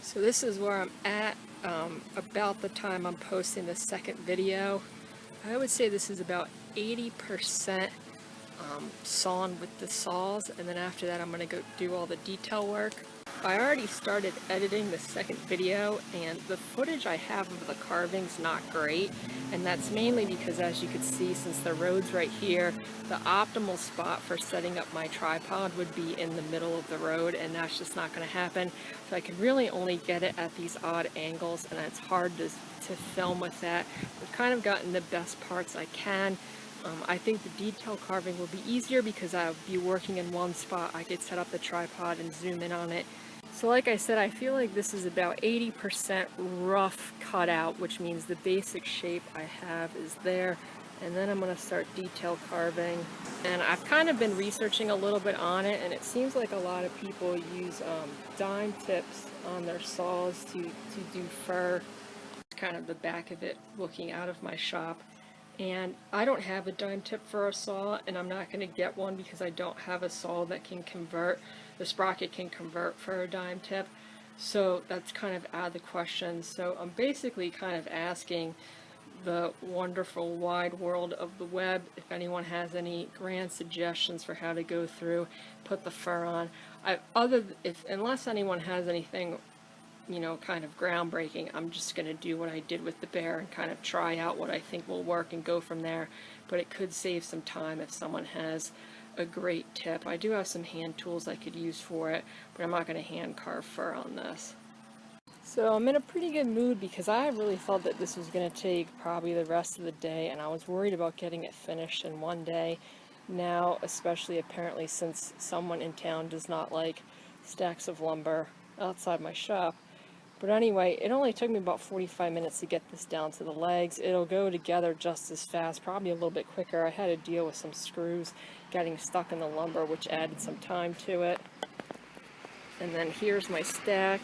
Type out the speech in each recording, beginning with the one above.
So this is where I'm at about the time I'm posting the second video. I would say this is about 80% sawn with the saws, and then after that I'm going to go do all the detail work. I already started editing the second video, and the footage I have of the carving's not great, and that's mainly because, as you can see, since the road's right here, the optimal spot for setting up my tripod would be in the middle of the road, and that's just not going to happen. So I can really only get it at these odd angles, and it's hard to film with that. I've kind of gotten the best parts I can. I think the detail carving will be easier because I'll be working in one spot. I could set up the tripod and zoom in on it. So like I said, I feel like this is about 80% rough cutout, which means the basic shape I have is there. And then I'm going to start detail carving. And I've kind of been researching a little bit on it, and it seems like a lot of people use dime tips on their saws to do fur. Kind of the back of it looking out of my shop. And I don't have a dime tip for a saw, and I'm not going to get one because I don't have a saw that can convert, the sprocket can convert for a dime tip. So that's kind of out of the question. So I'm basically kind of asking the wonderful wide world of the web if anyone has any grand suggestions for how to go through, put the fur on. Unless anyone has anything, you know, kind of groundbreaking, I'm just going to do what I did with the bear and kind of try out what I think will work and go from there. But it could save some time if someone has a great tip. I do have some hand tools I could use for it, but I'm not going to hand carve fur on this. So I'm in a pretty good mood because I really thought that this was going to take probably the rest of the day, and I was worried about getting it finished in one day. Now, especially apparently since someone in town does not like stacks of lumber outside my shop. But anyway, it only took me about 45 minutes to get this down to the legs. It'll go together just as fast, probably a little bit quicker. I had to deal with some screws getting stuck in the lumber, which added some time to it. And then here's my stack.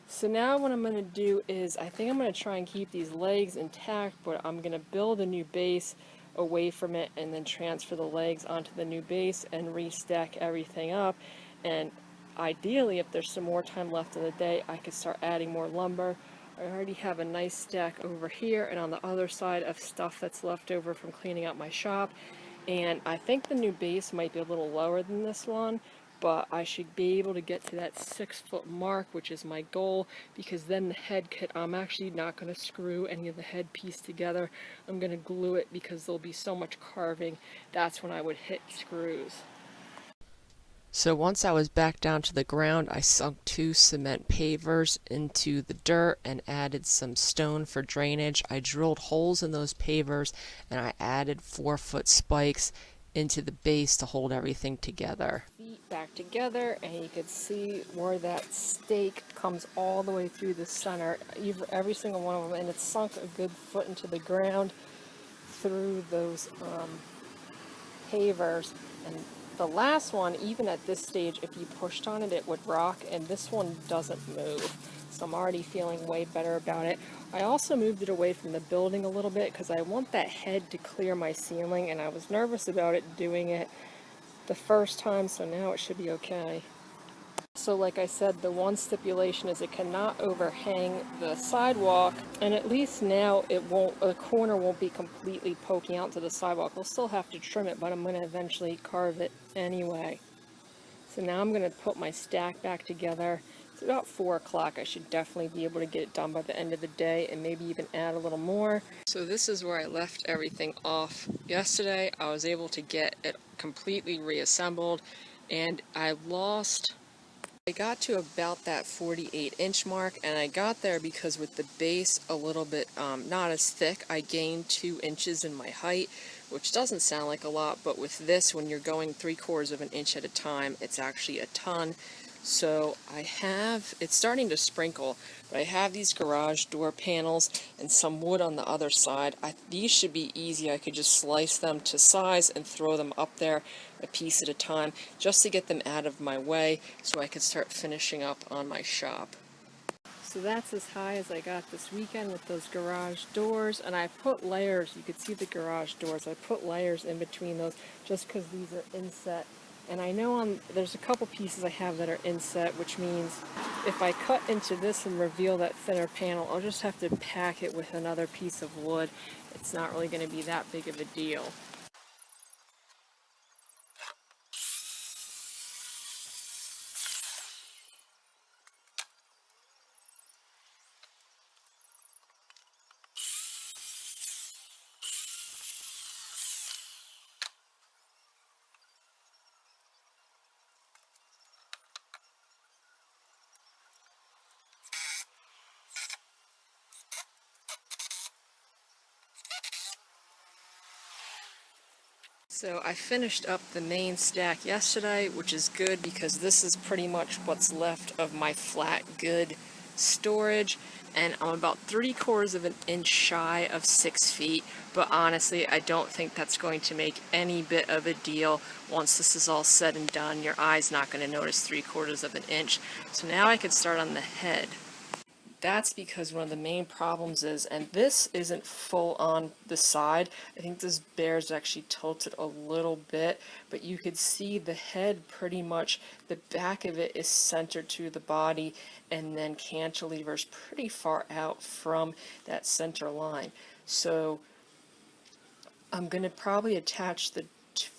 So now what I'm going to do is, I think I'm going to try and keep these legs intact, but I'm going to build a new base away from it and then transfer the legs onto the new base and restack everything up. And ideally, if there's some more time left in the day, I could start adding more lumber. I already have a nice stack over here and on the other side of stuff that's left over from cleaning up my shop. And I think the new base might be a little lower than this one, but I should be able to get to that 6-foot mark, which is my goal, because then the head kit, I'm actually not going to screw any of the head piece together. I'm going to glue it because there'll be so much carving. That's when I would hit screws. So once I was back down to the ground, I sunk 2 cement pavers into the dirt and added some stone for drainage. I drilled holes in those pavers and I added 4-foot spikes into the base to hold everything together. Feet back together, and you can see where that stake comes all the way through the center, every single one of them, and it's sunk a good foot into the ground through those pavers. And the last one, even at this stage, if you pushed on it, it would rock, and this one doesn't move. So I'm already feeling way better about it. I also moved it away from the building a little bit because I want that head to clear my ceiling, and I was nervous about it doing it the first time, so now it should be okay. So like I said, the one stipulation is it cannot overhang the sidewalk, and at least now the corner won't be completely poking out to the sidewalk. We'll still have to trim it, but I'm going to eventually carve it anyway. So now I'm going to put my stack back together. It's about 4 o'clock. I should definitely be able to get it done by the end of the day and maybe even add a little more. So this is where I left everything off yesterday. I was able to get it completely reassembled, and I got to about that 48-inch mark, and I got there because with the base a little bit not as thick, I gained 2 inches in my height, which doesn't sound like a lot, but with this, when you're going 3/4 of an inch at a time, it's actually a ton. So it's starting to sprinkle, but I have these garage door panels and some wood on the other side. These should be easy. I could just slice them to size and throw them up there a piece at a time just to get them out of my way so I could start finishing up on my shop. So that's as high as I got this weekend with those garage doors, and I put layers. You could see the garage doors. I put layers in between those just because these are inset And I know there's a couple pieces I have that are inset, which means if I cut into this and reveal that thinner panel, I'll just have to pack it with another piece of wood. It's not really going to be that big of a deal. So I finished up the main stack yesterday, which is good because this is pretty much what's left of my flat good storage, and I'm about 3/4 of an inch shy of 6 feet, but honestly I don't think that's going to make any bit of a deal. Once this is all said and done, your eye's not going to notice 3/4 of an inch. So now I can start on the head. That's because one of the main problems is, and this isn't full on the side, I think this bear's actually tilted a little bit, but you could see the head pretty much, the back of it is centered to the body, and then cantilevers pretty far out from that center line. So I'm going to probably attach the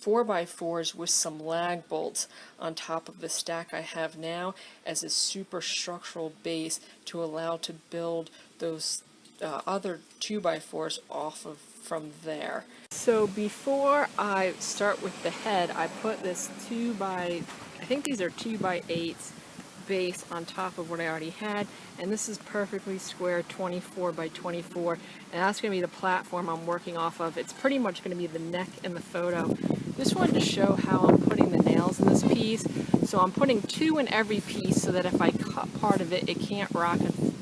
4x4s with some lag bolts on top of the stack I have now as a superstructural base to allow to build those other 2x4s off of from there. So before I start with the head, I put this I think these are 2x8s base on top of what I already had, and this is perfectly square 24x24, and that's going to be the platform I'm working off of. It's pretty much going to be the neck in the photo. Just wanted to show how I'm putting the nails in this piece. So I'm putting 2 in every piece so that if I cut part of it, it can't rock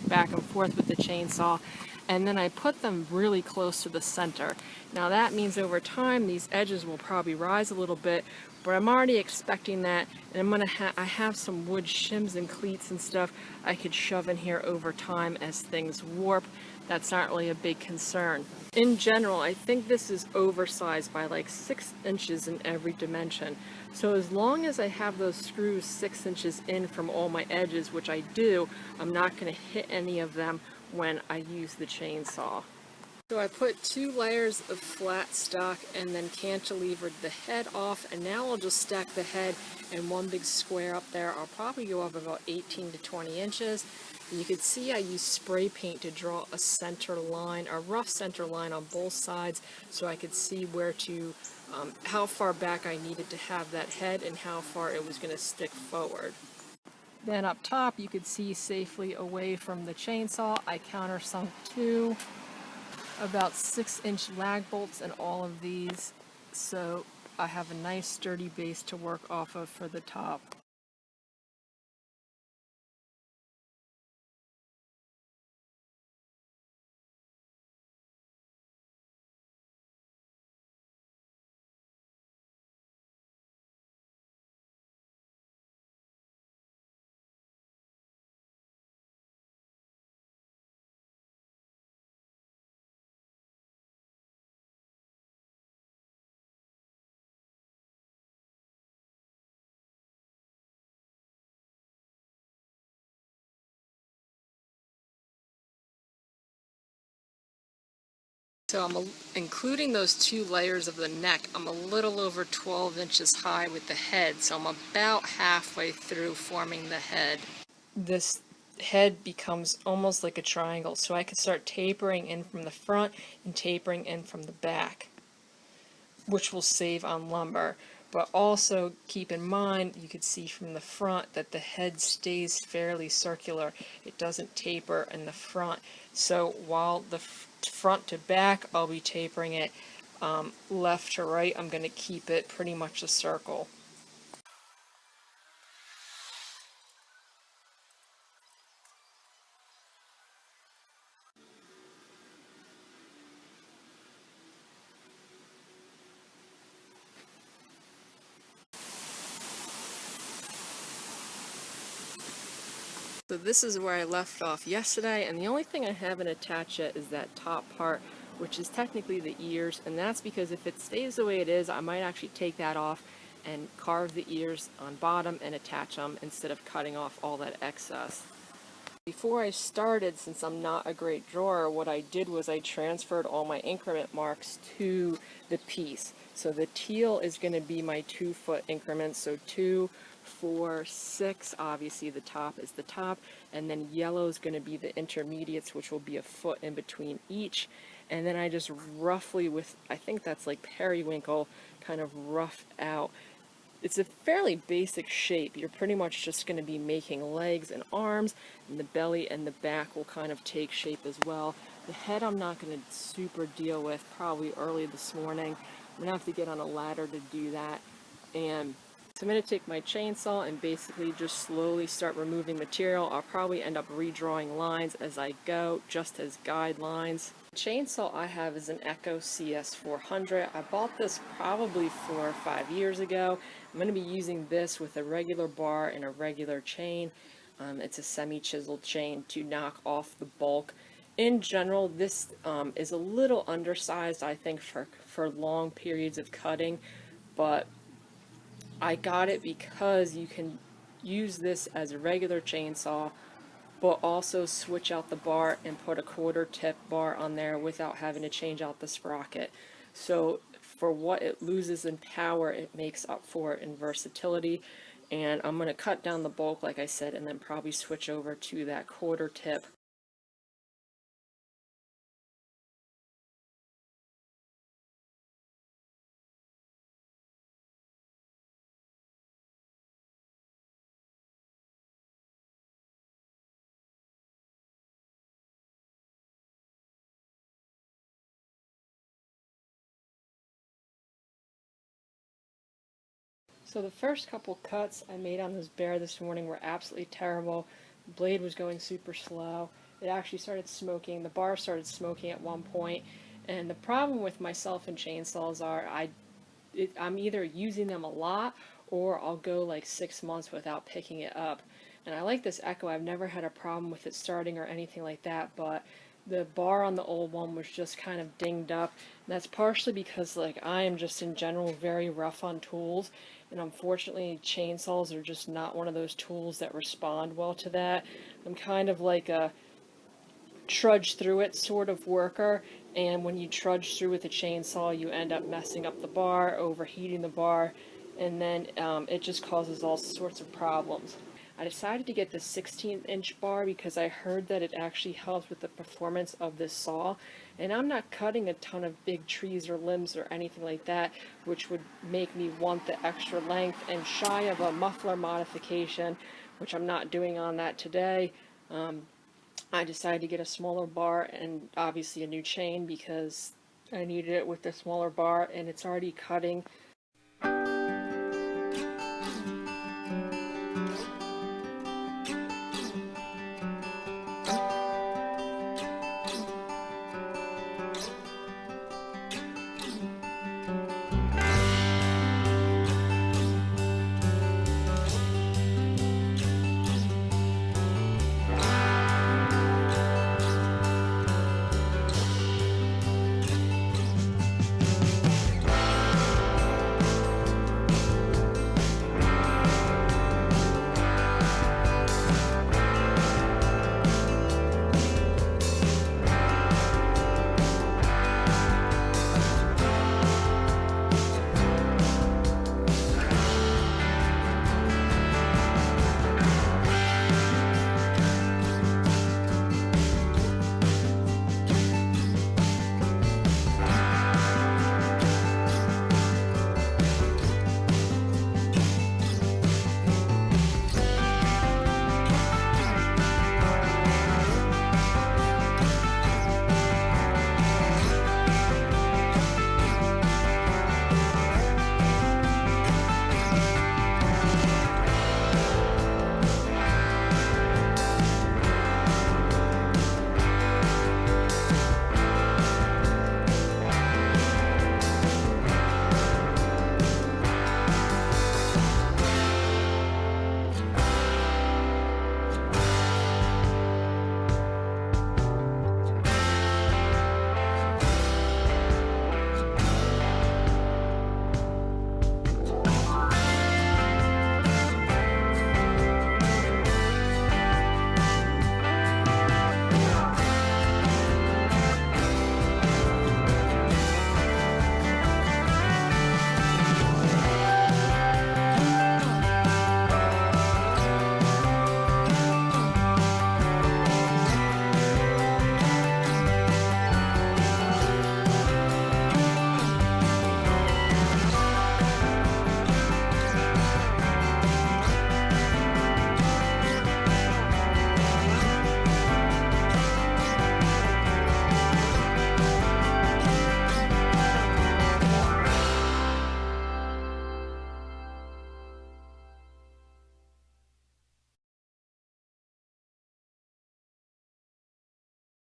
back and forth with the chainsaw. And then I put them really close to the center. Now that means over time these edges will probably rise a little bit, but I'm already expecting that, and I have some wood shims and cleats and stuff I could shove in here over time as things warp. That's not really a big concern. In general, I think this is oversized by like 6 inches in every dimension. So as long as I have those screws 6 inches in from all my edges, which I do, I'm not going to hit any of them when I use the chainsaw. So I put 2 layers of flat stock and then cantilevered the head off, and now I'll just stack the head in one big square up there. I'll probably go up about 18 to 20 inches. And you can see I use spray paint to draw a center line, a rough center line on both sides, so I could see where to, how far back I needed to have that head and how far it was going to stick forward. Then up top you could see safely away from the chainsaw, I countersunk 2 about 6-inch lag bolts in all of these, so I have a nice sturdy base to work off of for the top. So I'm including those 2 layers of the neck. I'm a little over 12 inches high with the head, so I'm about halfway through forming the head. This head becomes almost like a triangle, so I can start tapering in from the front and tapering in from the back, which will save on lumber. But also keep in mind, you can see from the front that the head stays fairly circular. It doesn't taper in the front. So while the front to back, I'll be tapering it left to right. I'm going to keep it pretty much a circle. So this is where I left off yesterday, and the only thing I haven't attached yet is that top part, which is technically the ears, and that's because if it stays the way it is, I might actually take that off and carve the ears on bottom and attach them instead of cutting off all that excess. Before I started, since I'm not a great drawer, what I did was I transferred all my increment marks to the piece. So the teal is going to be my 2-foot increments, so 2, 4, 6, obviously the top is the top, and then yellow is going to be the intermediates, which will be a foot in between each. And then I just roughly, with, I think that's like periwinkle, kind of rough out. It's a fairly basic shape. You're pretty much just going to be making legs and arms, and the belly and the back will kind of take shape as well. The head I'm not going to super deal with, probably early this morning. I'm going to have to get on a ladder to do that. And so I'm going to take my chainsaw and basically just slowly start removing material. I'll probably end up redrawing lines as I go, just as guidelines. The chainsaw I have is an Echo CS400. I bought this probably 4 or 5 years ago. I'm going to be using this with a regular bar and a regular chain. It's a semi-chiseled chain to knock off the bulk. In general, this is a little undersized, I think, for long periods of cutting, but I got it because you can use this as a regular chainsaw, but also switch out the bar and put a 1/4 tip bar on there without having to change out the sprocket. So for what it loses in power, it makes up for it in versatility. And I'm going to cut down the bulk, like I said, and then probably switch over to that 1/4 tip. So the first couple cuts I made on this bear this morning were absolutely terrible. The blade was going super slow. It actually started smoking. The bar started smoking at one point. And the problem with myself and chainsaws are I'm either using them a lot or I'll go like 6 months without picking it up. And I like this Echo. I've never had a problem with it starting or anything like that, but the bar on the old one was just kind of dinged up. And that's partially because like I am just in general very rough on tools, and unfortunately chainsaws are just not one of those tools that respond well to that. I'm kind of like a trudge through it sort of worker, and when you trudge through with a chainsaw you end up messing up the bar, overheating the bar, and then it just causes all sorts of problems. I decided to get the 16-inch bar because I heard that it actually helps with the performance of this saw, and I'm not cutting a ton of big trees or limbs or anything like that, which would make me want the extra length, and shy of a muffler modification, which I'm not doing on that today. I decided to get a smaller bar and obviously a new chain because I needed it with the smaller bar, and it's already cutting.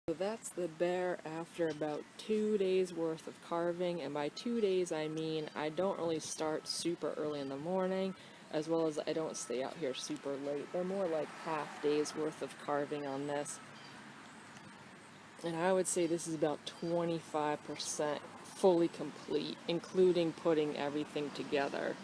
So that's the bear after about 2 days worth of carving, and by 2 days I mean I don't really start super early in the morning, as well as I don't stay out here super late. They're more like half days worth of carving on this. And I would say this is about 25% fully complete, including putting everything together.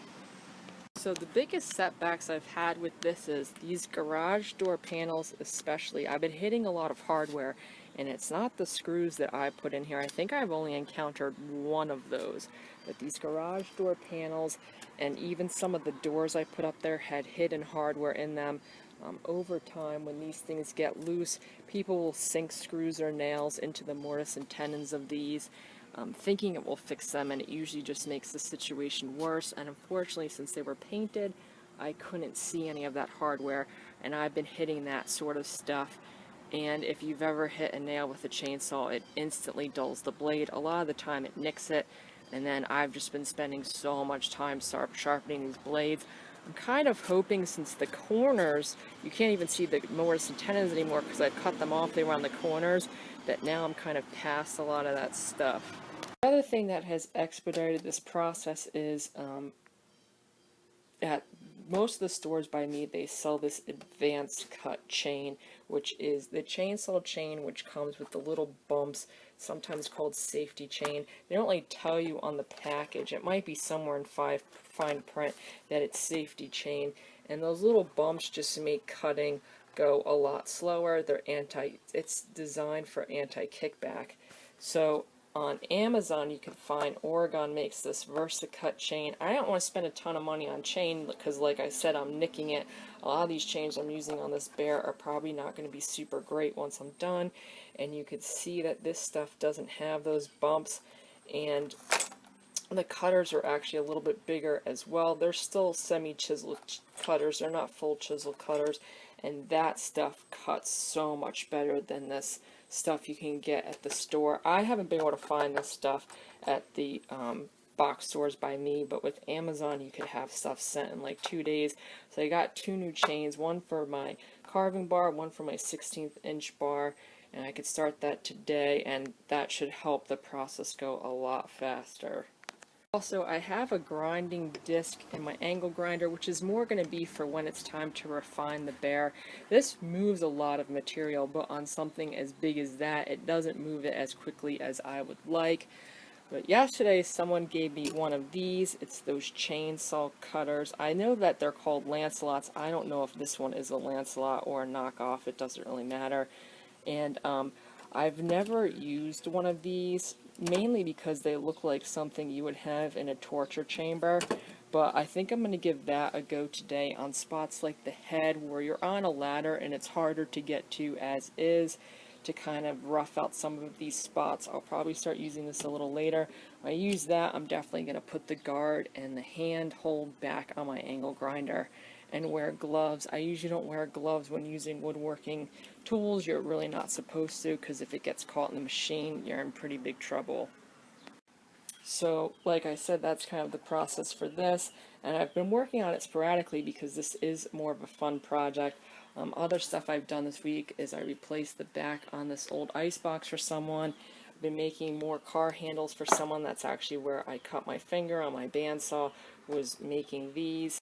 So the biggest setbacks I've had with this is these garage door panels especially. I've been hitting a lot of hardware, and it's not the screws that I put in here. I think I've only encountered one of those. But these garage door panels and even some of the doors I put up there had hidden hardware in them. Over time, when these things get loose, people will sink screws or nails into the mortise and tenons of these, thinking it will fix them, and it usually just makes the situation worse. And unfortunately, since they were painted, I couldn't see any of that hardware, and I've been hitting that sort of stuff. And if you've ever hit a nail with a chainsaw, it instantly dulls the blade. A lot of the time it nicks it, and then I've just been spending so much time sharpening these blades. I'm kind of hoping, since the corners, you can't even see the mortise and tenons anymore because I've cut them off, they were on the corners, that now I'm kind of past a lot of that stuff. The other thing that has expedited this process is at most of the stores by me, they sell this advanced cut chain, which is the chainsaw chain, which comes with the little bumps, sometimes called safety chain. They don't really tell you on the package. It might be somewhere in fine print that it's safety chain, and those little bumps just make cutting go a lot slower. It's designed for anti-kickback. So on Amazon, you can find Oregon makes this VersaCut chain. I don't want to spend a ton of money on chain because, like I said, I'm nicking it. A lot of these chains I'm using on this bear are probably not going to be super great once I'm done. And you can see that this stuff doesn't have those bumps. And the cutters are actually a little bit bigger as well. They're still semi-chisel cutters. They're not full chisel cutters. And that stuff cuts so much better than this stuff you can get at the store. I haven't been able to find this stuff at the box stores by me, but with Amazon you could have stuff sent in like 2 days. So I got 2 new chains, one for my carving bar, one for my 16th inch bar, and I could start that today, and that should help the process go a lot faster. Also, I have a grinding disc in my angle grinder, which is more going to be for when it's time to refine the bear. This moves a lot of material, but on something as big as that, it doesn't move it as quickly as I would like. But yesterday, someone gave me one of these. It's those chainsaw cutters. I know that they're called Lancelots. I don't know if this one is a Lancelot or a knockoff. It doesn't really matter. And I've never used one of these, mainly because they look like something you would have in a torture chamber, but I think I'm going to give that a go today on spots like the head where you're on a ladder and it's harder to get to as is, to kind of rough out some of these spots. I'll probably start using this a little later. When I use that, I'm definitely going to put the guard and the hand hold back on my angle grinder and wear gloves. I usually don't wear gloves when using woodworking tools. You're really not supposed to, because if it gets caught in the machine, you're in pretty big trouble. So, like I said, that's kind of the process for this, and I've been working on it sporadically because this is more of a fun project. Other stuff I've done this week is I replaced the back on this old icebox for someone. I've been making more car handles for someone. That's actually where I cut my finger on my bandsaw, was making these.